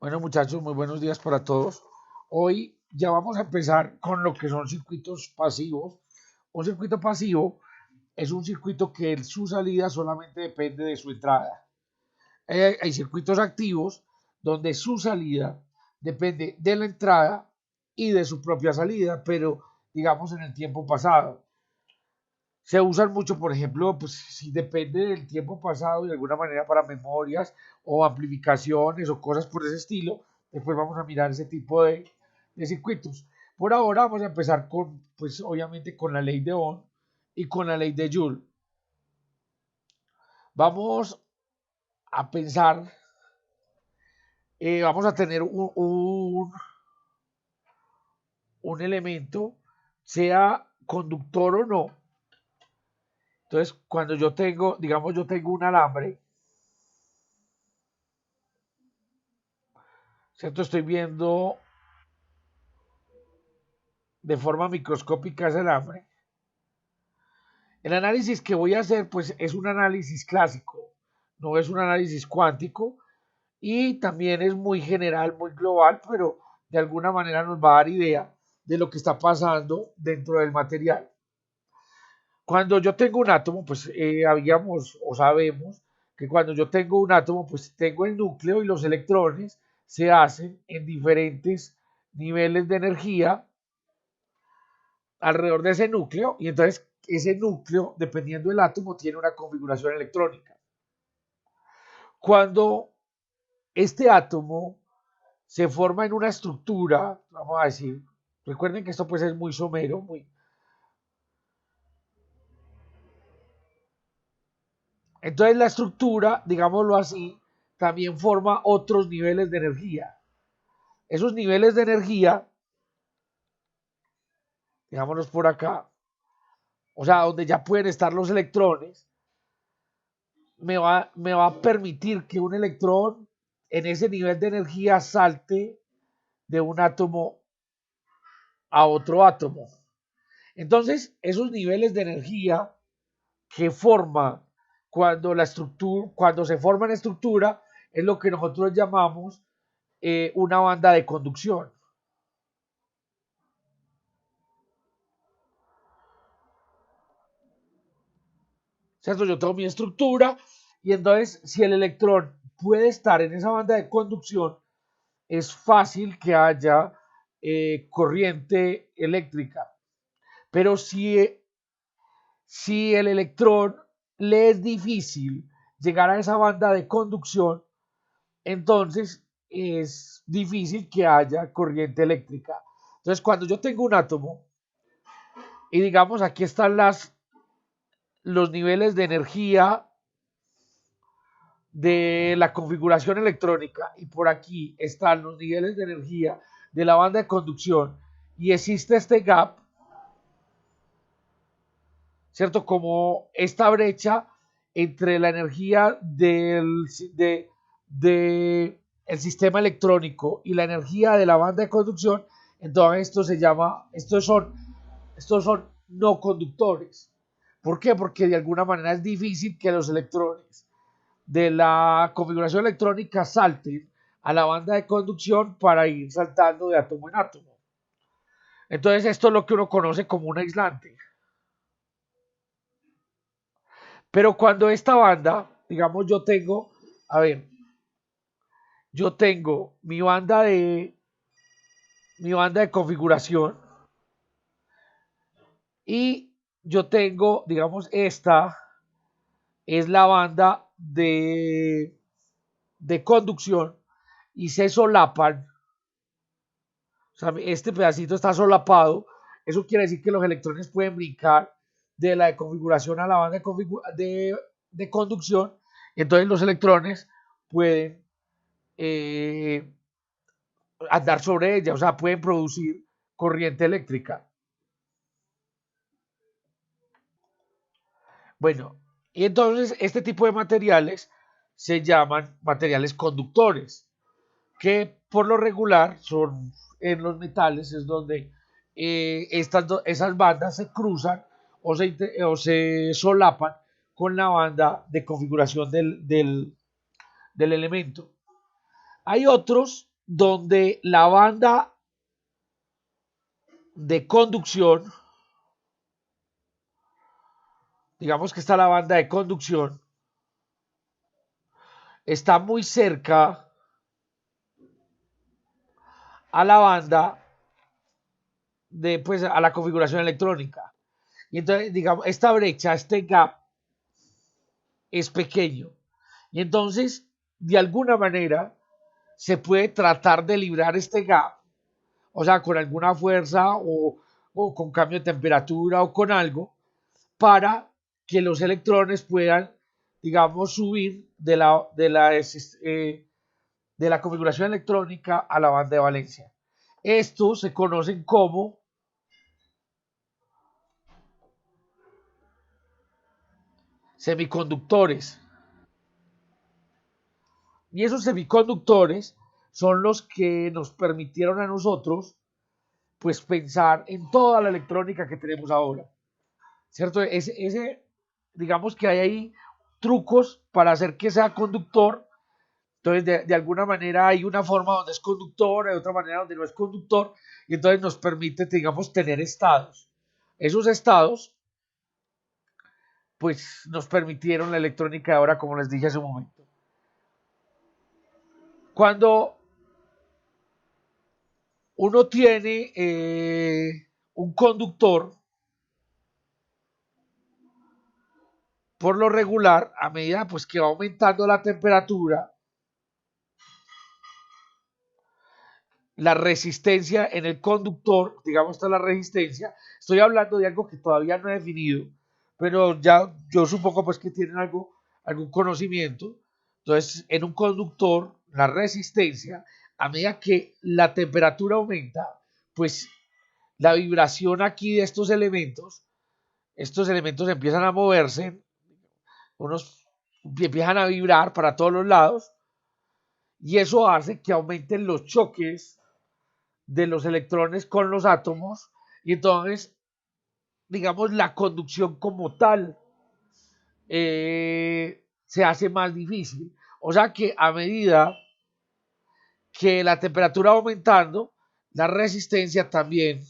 Bueno, muchachos, muy buenos días para todos. Hoy ya vamos a empezar con lo que son circuitos pasivos. Un circuito pasivo es un circuito que su salida solamente depende de su entrada. Hay circuitos activos donde su salida depende de la entrada y de su propia salida, pero digamos en el tiempo pasado. Se usan mucho, por ejemplo, pues si depende del tiempo pasado de alguna manera para memorias o amplificaciones o cosas por ese estilo. Después vamos a mirar ese tipo de circuitos. Por ahora vamos a empezar con, pues obviamente con la ley de Ohm y con la ley de Joule. Vamos a pensar, vamos a tener un elemento, sea conductor o no. Entonces, cuando yo tengo, digamos, yo tengo un alambre, ¿cierto? Estoy viendo de forma microscópica ese alambre. El análisis que voy a hacer pues es un análisis clásico, no es un análisis cuántico y también es muy general, muy global, pero de alguna manera nos va a dar idea de lo que está pasando dentro del material. Cuando yo tengo un átomo, pues habíamos o sabemos que cuando yo tengo un átomo, pues tengo el núcleo y los electrones se hacen en diferentes niveles de energía alrededor de ese núcleo y entonces ese núcleo, dependiendo del átomo, tiene una configuración electrónica. Cuando este átomo se forma en una estructura, vamos a decir, recuerden que esto pues es muy somero, muy... Entonces la estructura, digámoslo así, también forma otros niveles de energía. Esos niveles de energía, digámoslos por acá, o sea, donde ya pueden estar los electrones, me va a permitir que un electrón en ese nivel de energía salte de un átomo a otro átomo. Entonces, esos niveles de energía que forma cuando se forma en estructura, es lo que nosotros llamamos una banda de conducción. ¿Cierto? Yo tengo mi estructura y entonces si el electrón puede estar en esa banda de conducción, es fácil que haya corriente eléctrica. Pero si el electrón le es difícil llegar a esa banda de conducción, entonces es difícil que haya corriente eléctrica. Entonces, cuando yo tengo un átomo y digamos aquí están los niveles de energía de la configuración electrónica y por aquí están los niveles de energía de la banda de conducción y existe este gap, ¿cierto? Como esta brecha entre la energía de el sistema electrónico y la energía de la banda de conducción, entonces esto se llama, estos son no conductores. ¿Por qué? Porque de alguna manera es difícil que los electrones de la configuración electrónica salten a la banda de conducción para ir saltando de átomo en átomo. Entonces esto es lo que uno conoce como un aislante. Pero cuando esta banda, digamos, a ver, yo tengo mi banda de configuración y yo tengo, digamos, esta es la banda de conducción y se solapan, o sea, este pedacito está solapado, eso quiere decir que los electrones pueden brincar de la de configuración a la banda de conducción, y entonces los electrones pueden eh, andar sobre ella, o sea, pueden producir corriente eléctrica. Bueno, y entonces este tipo de materiales se llaman materiales conductores, que por lo regular son en los metales, es donde esas bandas se cruzan o se solapan con la banda de configuración del elemento. Hay otros donde la banda de conducción, digamos que está la banda de conducción, está muy cerca a la banda de, pues, a la configuración electrónica. Y entonces, digamos, esta brecha, este gap es pequeño. Y entonces, de alguna manera, se puede tratar de librar este gap, o sea, con alguna fuerza o con cambio de temperatura o con algo, para que los electrones puedan, digamos, subir de la configuración electrónica a la banda de valencia. Estos se conocen como semiconductores. Y esos semiconductores son los que nos permitieron a nosotros pues pensar en toda la electrónica que tenemos ahora. ¿Cierto? Digamos que hay ahí trucos para hacer que sea conductor. Entonces, de alguna manera hay una forma donde es conductor, hay otra manera donde no es conductor, y entonces nos permite, digamos, tener estados. Esos estados, pues, nos permitieron la electrónica de ahora, como les dije hace un momento. Cuando uno tiene un conductor, por lo regular, a medida pues, que va aumentando la temperatura, la resistencia en el conductor, digamos, esta es la resistencia. Estoy hablando de algo que todavía no he definido, pero ya yo supongo pues que tienen algún conocimiento. Entonces, en un conductor, la resistencia, a medida que la temperatura aumenta, pues la vibración aquí de estos elementos empiezan a moverse, unos empiezan a vibrar para todos los lados, y eso hace que aumenten los choques de los electrones con los átomos, y entonces, digamos, la conducción como tal se hace más difícil. O sea que a medida que la temperatura va aumentando, la resistencia también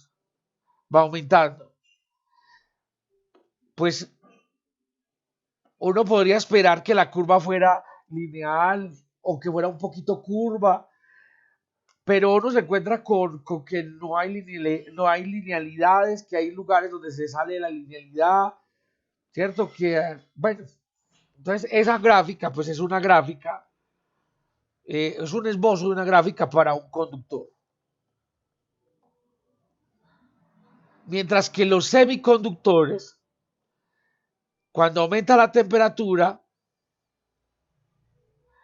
va aumentando. Pues uno podría esperar que la curva fuera lineal o que fuera un poquito curva, pero uno se encuentra con que no hay linealidades, que hay lugares donde se sale de la linealidad, ¿cierto? Que, bueno, entonces esa gráfica, pues es una gráfica, es un esbozo de una gráfica para un conductor. Mientras que los semiconductores, cuando aumenta la temperatura,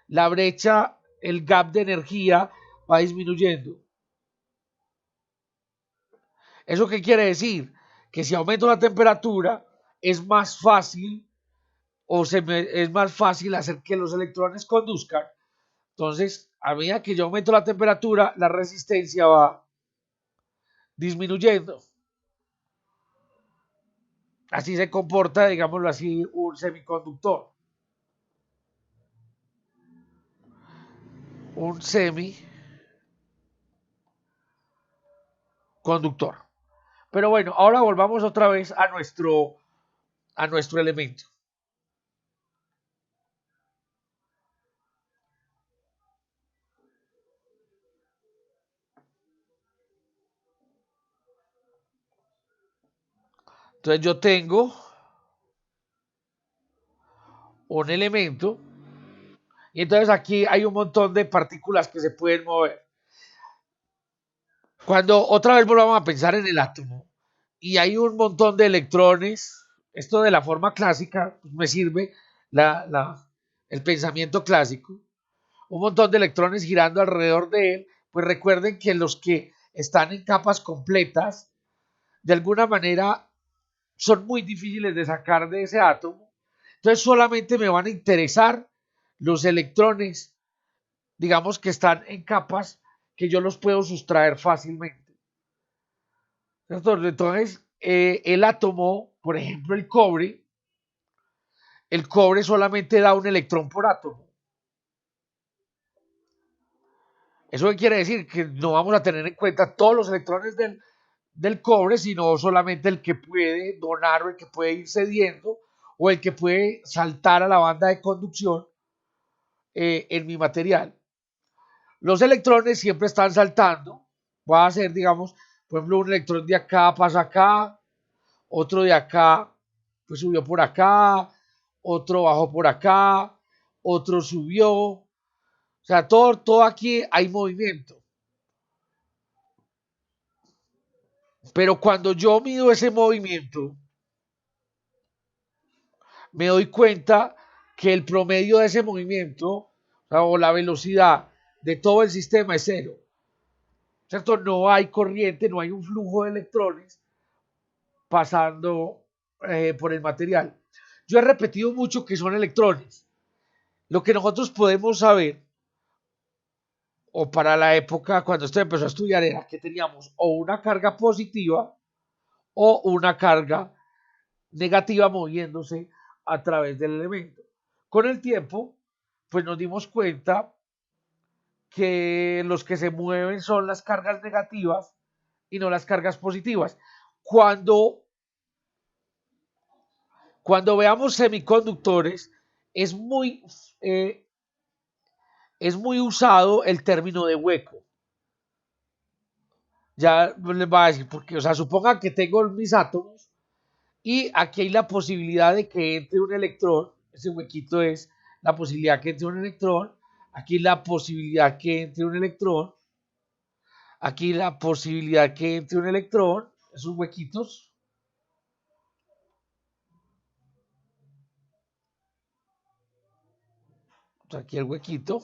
la brecha, el gap de energía va disminuyendo. ¿Eso qué quiere decir? Que si aumento la temperatura, es más fácil es más fácil hacer que los electrones conduzcan. Entonces, a medida que yo aumento la temperatura, la resistencia va disminuyendo. Así se comporta, digámoslo así, un semiconductor. Un semiconductor. Pero bueno, ahora volvamos otra vez a nuestro elemento. Entonces yo tengo un elemento y entonces aquí hay un montón de partículas que se pueden mover. Cuando otra vez volvamos a pensar en el átomo y hay un montón de electrones, esto de la forma clásica pues me sirve el pensamiento clásico, un montón de electrones girando alrededor de él, pues recuerden que los que están en capas completas, de alguna manera son muy difíciles de sacar de ese átomo, entonces solamente me van a interesar los electrones, digamos que están en capas que yo los puedo sustraer fácilmente. Entonces, el átomo, por ejemplo, el cobre solamente da un electrón por átomo. ¿Eso qué quiere decir? Que no vamos a tener en cuenta todos los electrones del cobre, sino solamente el que puede donar o el que puede ir cediendo o el que puede saltar a la banda de conducción en mi material. Los electrones siempre están saltando. Va a ser, digamos, por ejemplo, un electrón de acá pasa acá, otro de acá pues subió por acá, otro bajó por acá, otro subió. O sea, todo aquí hay movimiento. Pero cuando yo mido ese movimiento, me doy cuenta que el promedio de ese movimiento o la velocidad de todo el sistema es cero. ¿Cierto? No hay corriente, no hay un flujo de electrones pasando por el material. Yo he repetido mucho que son electrones. Lo que nosotros podemos saber, o para la época cuando usted empezó a estudiar, era que teníamos o una carga positiva o una carga negativa moviéndose a través del elemento. Con el tiempo, pues nos dimos cuenta que los que se mueven son las cargas negativas y no las cargas positivas. Cuando, cuando veamos semiconductores, es muy, eh, es muy usado el término de hueco. Ya les va a decir, porque, o sea, supongan que tengo mis átomos y aquí hay la posibilidad de que entre un electrón, ese huequito es la posibilidad que entre un electrón, aquí la posibilidad que entre un electrón, aquí la posibilidad que entre un electrón, esos huequitos, aquí el huequito,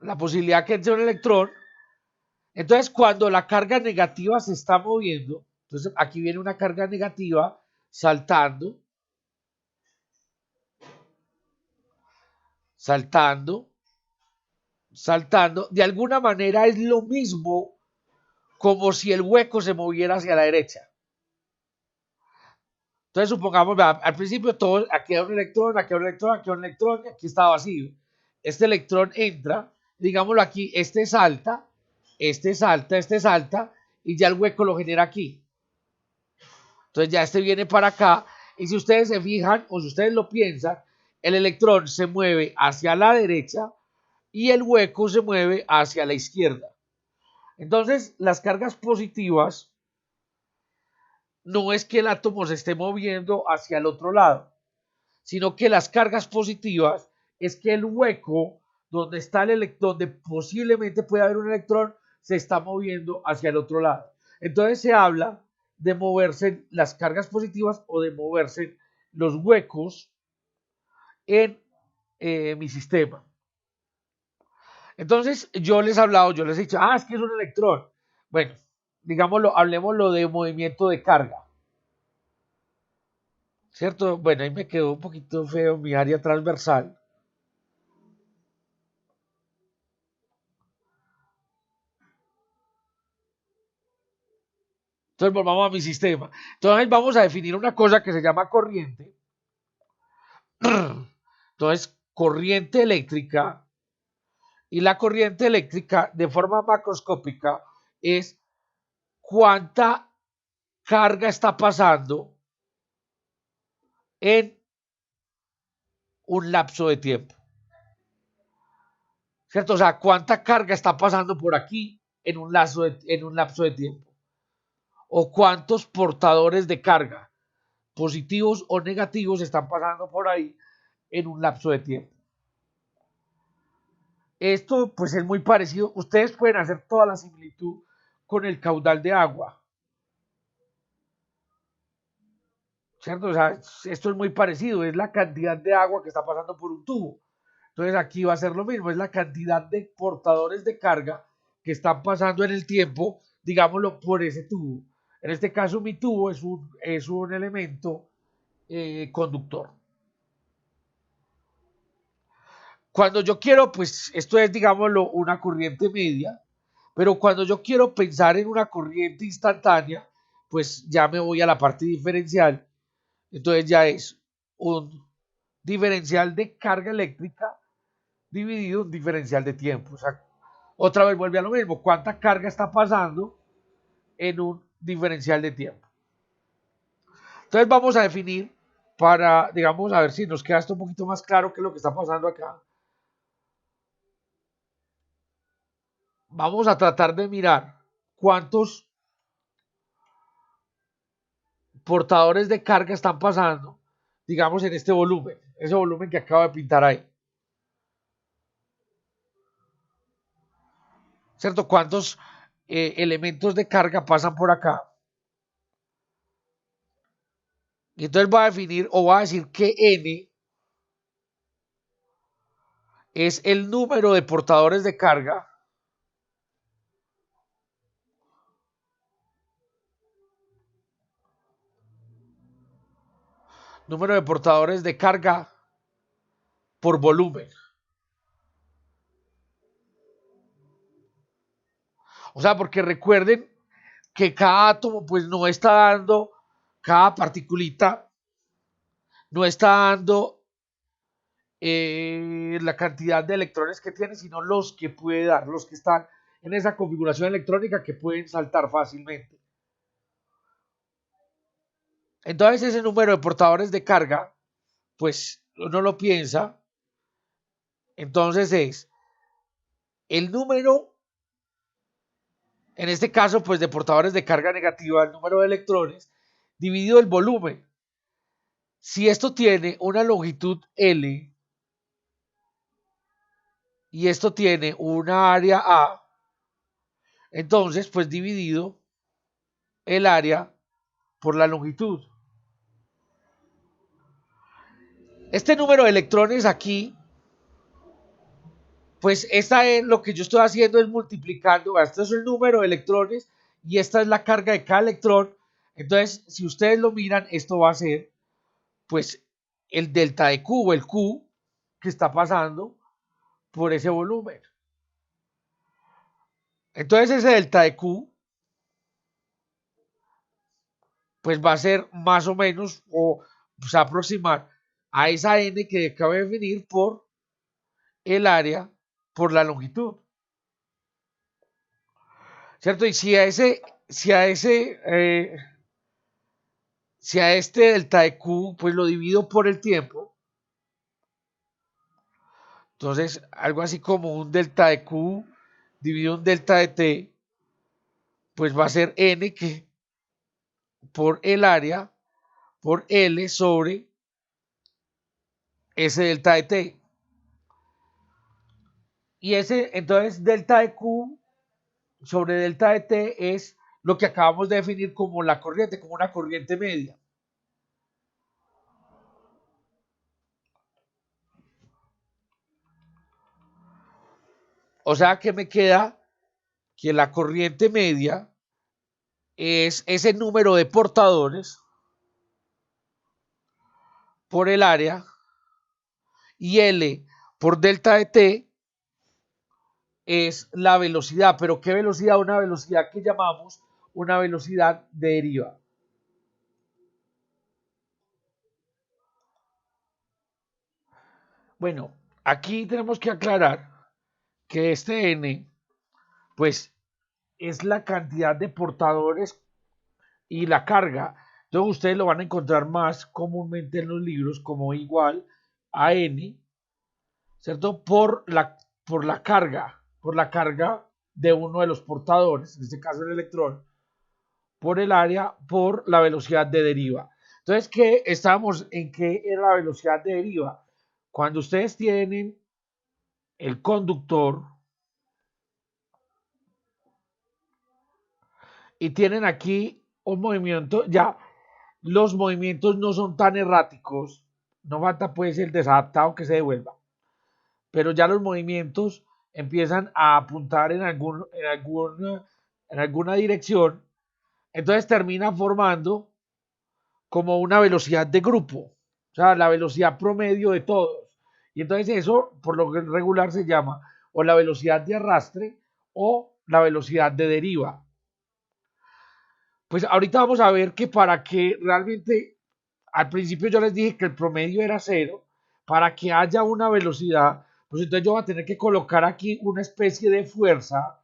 la posibilidad que entre un electrón. Entonces, cuando la carga negativa se está moviendo, entonces aquí viene una carga negativa saltando, saltando, saltando. De alguna manera es lo mismo como si el hueco se moviera hacia la derecha. Entonces, supongamos, al principio todo, aquí hay un electrón, aquí hay un electrón, aquí hay un electrón, aquí está vacío. Este electrón entra, digámoslo aquí, este salta, este salta, y ya el hueco lo genera aquí. Entonces ya este viene para acá, y si ustedes se fijan, o si ustedes lo piensan, el electrón se mueve hacia la derecha y el hueco se mueve hacia la izquierda. Entonces, las cargas positivas no es que el átomo se esté moviendo hacia el otro lado, sino que las cargas positivas es que el hueco donde está el electrón, donde posiblemente puede haber un electrón, se está moviendo hacia el otro lado. Entonces se habla de moverse las cargas positivas o de moverse los huecos en mi sistema. Entonces yo les he hablado, yo les he dicho, es que es un electrón. Bueno, digámoslo, hablemoslo de movimiento de carga. ¿Cierto? Bueno, ahí me quedó un poquito feo mi área transversal. Entonces volvamos a mi sistema. Entonces vamos a definir una cosa que se llama corriente. Entonces, corriente eléctrica. Y la corriente eléctrica de forma macroscópica es cuánta carga está pasando en un lapso de tiempo. ¿Cierto? O sea, cuánta carga está pasando por aquí en un lapso de tiempo. O cuántos portadores de carga, positivos o negativos, están pasando por ahí en un lapso de tiempo. Esto pues es muy parecido. Ustedes pueden hacer toda la similitud con el caudal de agua. ¿Cierto? O sea, esto es muy parecido. Es la cantidad de agua que está pasando por un tubo. Entonces aquí va a ser lo mismo. Es la cantidad de portadores de carga que están pasando en el tiempo, digámoslo, por ese tubo. En este caso mi tubo es un elemento conductor. Cuando yo quiero, pues esto es, digámoslo, una corriente media, pero cuando yo quiero pensar en una corriente instantánea, pues ya me voy a la parte diferencial. Entonces ya es un diferencial de carga eléctrica dividido un diferencial de tiempo. O sea, otra vez vuelve a lo mismo. ¿Cuánta carga está pasando en un diferencial de tiempo? Entonces vamos a definir para, digamos, a ver si nos queda esto un poquito más claro qué es lo que está pasando acá. Vamos a tratar de mirar cuántos portadores de carga están pasando, digamos, en este volumen, ese volumen que acabo de pintar ahí. ¿Cierto? ¿Cuántos elementos de carga pasan por acá? Y entonces voy a definir o voy a decir que N es el número de portadores de carga por volumen. O sea, porque recuerden que cada átomo pues no está dando, cada particulita no está dando la cantidad de electrones que tiene, sino los que puede dar, los que están en esa configuración electrónica que pueden saltar fácilmente. Entonces ese número de portadores de carga, pues uno lo piensa, entonces es el número, en este caso pues de portadores de carga negativa, el número de electrones, dividido el volumen. Si esto tiene una longitud L y esto tiene una área A, entonces pues dividido el área por la longitud. Este número de electrones aquí, pues esta es lo que yo estoy haciendo es multiplicando, este es el número de electrones y esta es la carga de cada electrón. Entonces, si ustedes lo miran, esto va a ser pues el delta de Q o el Q que está pasando por ese volumen. Entonces ese delta de Q pues va a ser más o menos o pues, aproximar a esa N que acabo de definir por el área por la longitud. ¿Cierto? Y si a este delta de Q pues lo divido por el tiempo, entonces algo así como un delta de Q dividido un delta de T, pues va a ser N que por el área por L sobre ese delta de T. Y ese, entonces, delta de Q sobre delta de T es lo que acabamos de definir como la corriente, como una corriente media. O sea que me queda que la corriente media es ese número de portadores por el área y L por delta de T es la velocidad. ¿Pero qué velocidad? Una velocidad que llamamos una velocidad de deriva. Bueno, aquí tenemos que aclarar que este N, pues, es la cantidad de portadores y la carga. Entonces ustedes lo van a encontrar más comúnmente en los libros como igual a N, ¿cierto? Por la carga de uno de los portadores, en este caso el electrón, por el área, por la velocidad de deriva. Entonces, ¿qué estamos en qué era la velocidad de deriva? Cuando ustedes tienen el conductor y tienen aquí un movimiento, ya los movimientos no son tan erráticos, no falta pues el desadaptado que se devuelva, pero ya los movimientos empiezan a apuntar en alguna dirección, entonces termina formando como una velocidad de grupo, o sea, la velocidad promedio de todos. Y entonces eso, por lo regular, se llama o la velocidad de arrastre o la velocidad de deriva. Pues ahorita vamos a ver que para que realmente, al principio yo les dije que el promedio era cero, para que haya una velocidad, pues entonces yo voy a tener que colocar aquí una especie de fuerza,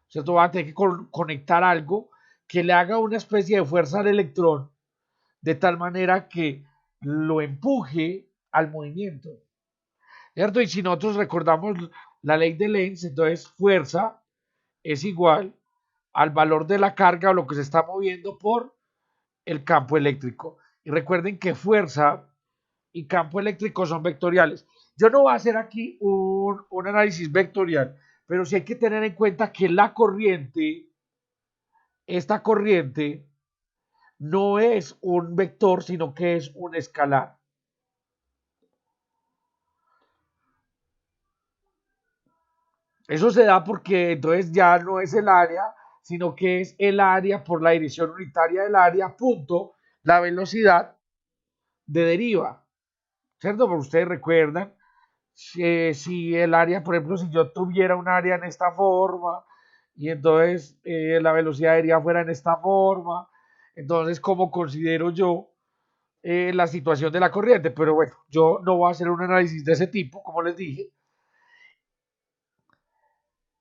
¿cierto? Voy a tener que conectar algo que le haga una especie de fuerza al electrón, de tal manera que lo empuje al movimiento, ¿cierto? Y si nosotros recordamos la ley de Lenz, entonces fuerza es igual al valor de la carga o lo que se está moviendo por el campo eléctrico. Y recuerden que fuerza y campo eléctrico son vectoriales. Yo no voy a hacer aquí un análisis vectorial, pero sí hay que tener en cuenta que la corriente, esta corriente, no es un vector, sino que es un escalar. Eso se da porque entonces ya no es el área, sino que es el área por la dirección unitaria del área, punto, la velocidad de deriva, ¿cierto? Porque ustedes recuerdan, si el área, por ejemplo, si yo tuviera un área en esta forma y entonces la velocidad de deriva fuera en esta forma, entonces, ¿cómo considero yo la situación de la corriente? Pero bueno, yo no voy a hacer un análisis de ese tipo, como les dije.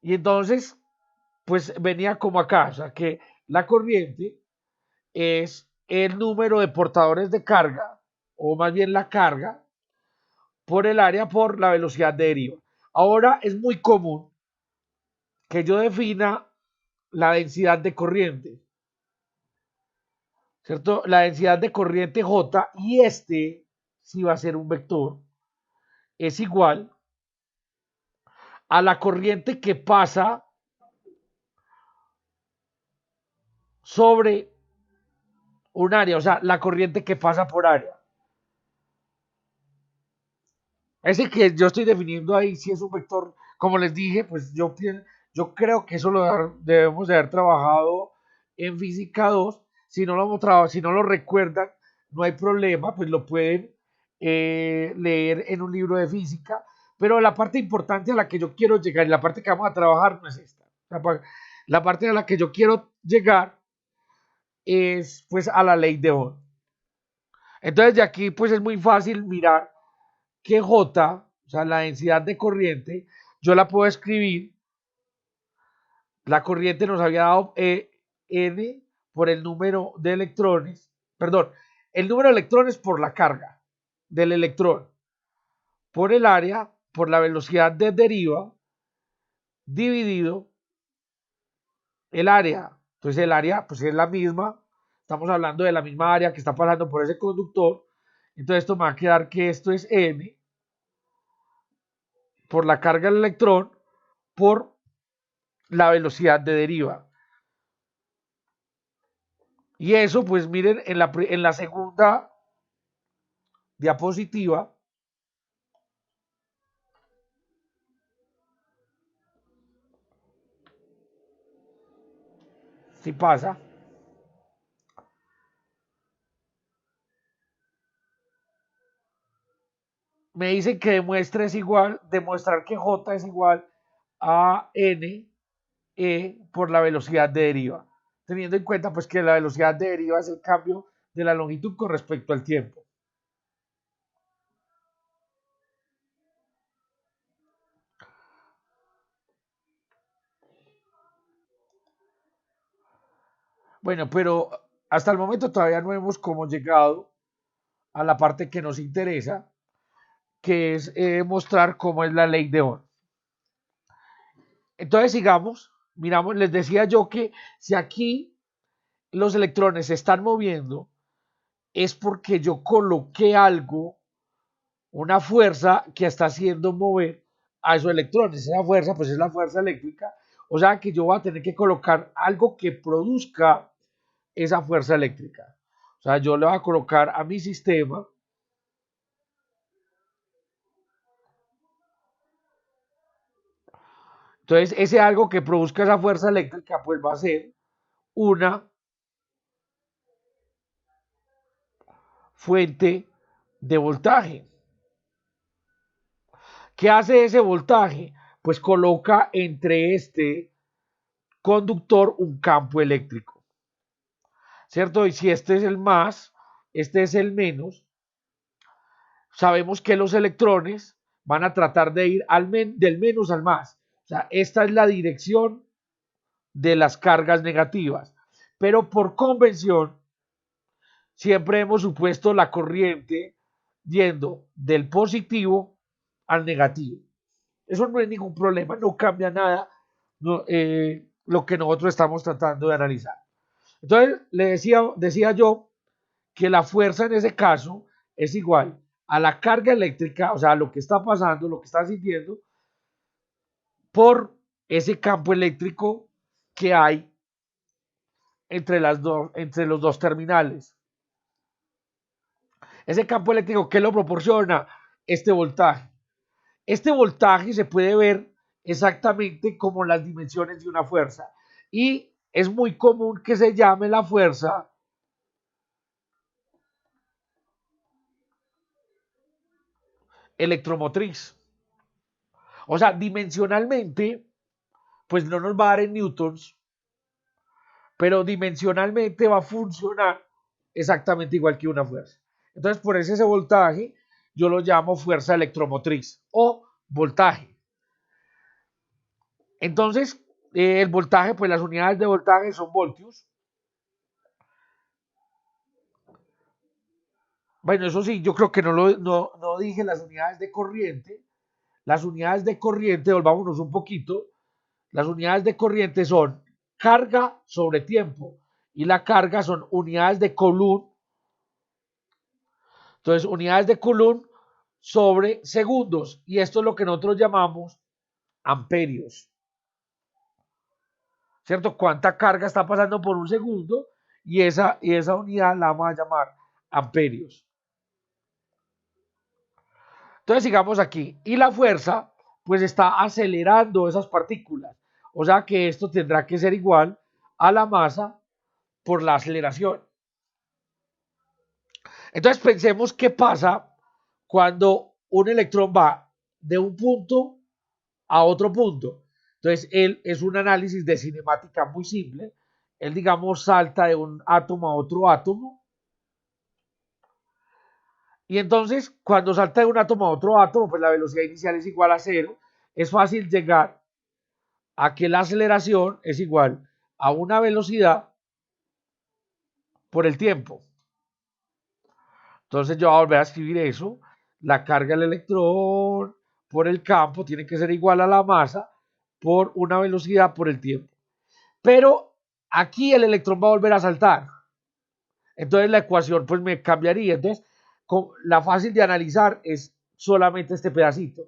Y entonces, pues venía como acá, o sea, que la corriente es el número de portadores de carga, o más bien la carga, por el área por la velocidad de deriva. Ahora es muy común que yo defina la densidad de corriente, ¿cierto? La densidad de corriente J, y este, si va a ser un vector, es igual a la corriente que pasa sobre un área, o sea, la corriente que pasa por área. Ese que yo estoy definiendo ahí, si es un vector, como les dije, pues yo creo que eso lo debemos de haber trabajado en física 2. Si no lo hemos trabajado, si no lo recuerdan, no hay problema, pues lo pueden leer en un libro de física. Pero la parte importante a la que yo quiero llegar y la parte que vamos a trabajar no es esta. La parte a la que yo quiero llegar es pues a la ley de Ohm. Entonces de aquí pues es muy fácil mirar que J, o sea, la densidad de corriente, yo la puedo escribir, la corriente nos había dado N por el número de electrones, perdón, el número de electrones por la carga del electrón, por el área, por la velocidad de deriva, dividido el área. Entonces el área pues es la misma, estamos hablando de la misma área que está pasando por ese conductor, entonces esto me va a quedar que esto es N por la carga del electrón por la velocidad de deriva. Y eso, pues miren, en la segunda diapositiva, si pasa, me dicen que demostrar que J es igual a N por la velocidad de deriva, teniendo en cuenta pues que la velocidad de deriva es el cambio de la longitud con respecto al tiempo. Bueno, pero hasta el momento todavía no hemos como llegado a la parte que nos interesa, que es mostrar cómo es la ley de Ohm. Entonces sigamos, miramos, les decía yo que si aquí los electrones se están moviendo, es porque yo coloqué algo, una fuerza que está haciendo mover a esos electrones. Esa fuerza, pues es la fuerza eléctrica. O sea que yo voy a tener que colocar algo que produzca esa fuerza eléctrica. O sea, yo le voy a colocar a mi sistema, entonces ese algo que produzca esa fuerza eléctrica, pues va a ser una fuente de voltaje. ¿Qué hace ese voltaje? Pues coloca entre este conductor un campo eléctrico, ¿cierto? Y si este es el más, este es el menos, sabemos que los electrones van a tratar de ir del menos al más. O sea, esta es la dirección de las cargas negativas. Pero por convención, siempre hemos supuesto la corriente yendo del positivo al negativo. Eso no es ningún problema, no cambia nada lo que nosotros estamos tratando de analizar. Entonces, decía yo que la fuerza en ese caso es igual a la carga eléctrica, o sea, lo que está pasando, lo que está sintiendo, por ese campo eléctrico que hay entre los dos terminales. Ese campo eléctrico, ¿qué lo proporciona? Este voltaje. Este voltaje se puede ver exactamente como las dimensiones de una fuerza. Y es muy común que se llame la fuerza electromotriz. O sea, dimensionalmente, pues no nos va a dar en newtons, pero dimensionalmente va a funcionar exactamente igual que una fuerza. Entonces, por ese voltaje, yo lo llamo fuerza electromotriz o voltaje. Entonces, el voltaje, pues las unidades de voltaje son voltios. Bueno, eso sí, yo creo que no dije las unidades de corriente. Las unidades de corriente, volvámonos un poquito, las unidades de corriente son carga sobre tiempo y la carga son unidades de Coulomb. Entonces, unidades de Coulomb sobre segundos y esto es lo que nosotros llamamos amperios. ¿Cierto? ¿Cuánta carga está pasando por un segundo? Y esa unidad la vamos a llamar amperios. Entonces sigamos aquí. Y la fuerza, pues está acelerando esas partículas. O sea que esto tendrá que ser igual a la masa por la aceleración. Entonces pensemos qué pasa cuando un electrón va de un punto a otro punto. Entonces él es un análisis de cinemática muy simple. Él, digamos, salta de un átomo a otro átomo. Y entonces, cuando salta de un átomo a otro átomo, pues la velocidad inicial es igual a cero. Es fácil llegar a que la aceleración es igual a una velocidad por el tiempo. Entonces yo voy a volver a escribir eso. La carga del electrón por el campo tiene que ser igual a la masa por una velocidad por el tiempo. Pero aquí el electrón va a volver a saltar. Entonces la ecuación pues me cambiaría. Entonces la fácil de analizar es solamente este pedacito.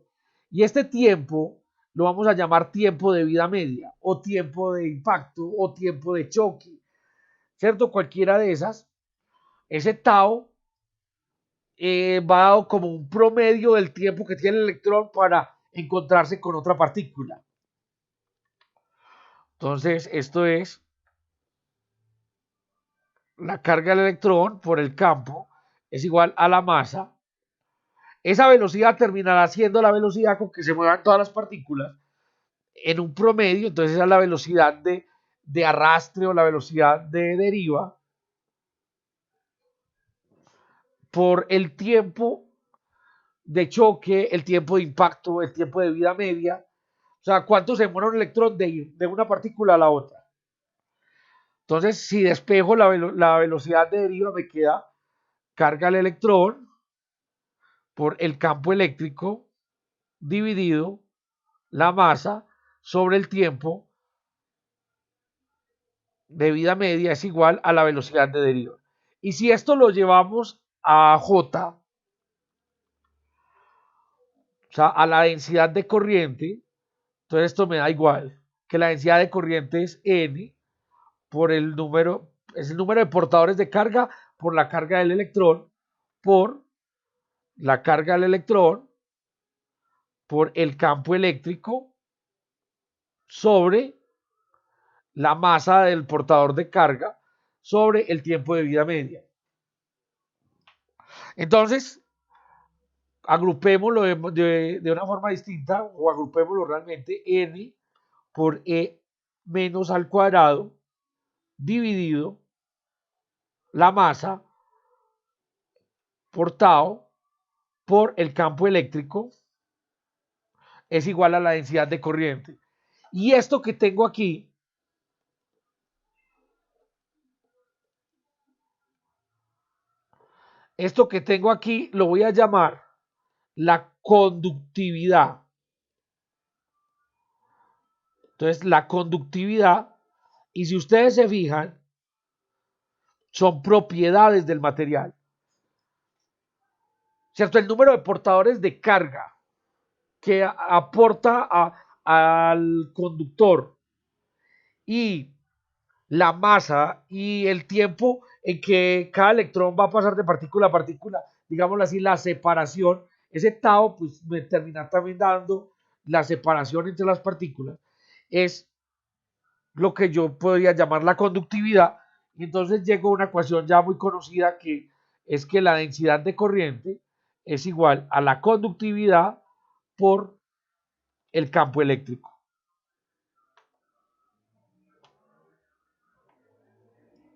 Y este tiempo lo vamos a llamar tiempo de vida media o tiempo de impacto o tiempo de choque. ¿Cierto? Cualquiera de esas. Ese tau va dado como un promedio del tiempo que tiene el electrón para encontrarse con otra partícula. Entonces, esto es la carga del electrón por el campo es igual a la masa. Esa velocidad terminará siendo la velocidad con que se muevan todas las partículas en un promedio. Entonces, esa es la velocidad de arrastre o la velocidad de deriva por el tiempo de choque, el tiempo de impacto, el tiempo de vida media. O sea, ¿cuánto se demora un electrón de ir de una partícula a la otra? Entonces, si despejo la velocidad de deriva, me queda carga el electrón por el campo eléctrico dividido la masa sobre el tiempo de vida media es igual a la velocidad de deriva. Y si esto lo llevamos a J, o sea, a la densidad de corriente, entonces esto me da igual, que la densidad de corriente es N por el número, es el número de portadores de carga por la carga del electrón, por la carga del electrón, por el campo eléctrico sobre la masa del portador de carga sobre el tiempo de vida media. Entonces, agrupémoslo de una forma distinta o agrupémoslo realmente n por e menos al cuadrado dividido la masa por tau por el campo eléctrico es igual a la densidad de corriente. Y esto que tengo aquí, lo voy a llamar la conductividad. Entonces, la conductividad, y si ustedes se fijan, son propiedades del material. ¿Cierto? El número de portadores de carga que aporta al conductor y la masa y el tiempo en que cada electrón va a pasar de partícula a partícula, digámoslo así, la separación, ese tau pues me termina también dando la separación entre las partículas, es lo que yo podría llamar la conductividad. Y entonces llego a una ecuación ya muy conocida, que es que la densidad de corriente es igual a la conductividad por el campo eléctrico.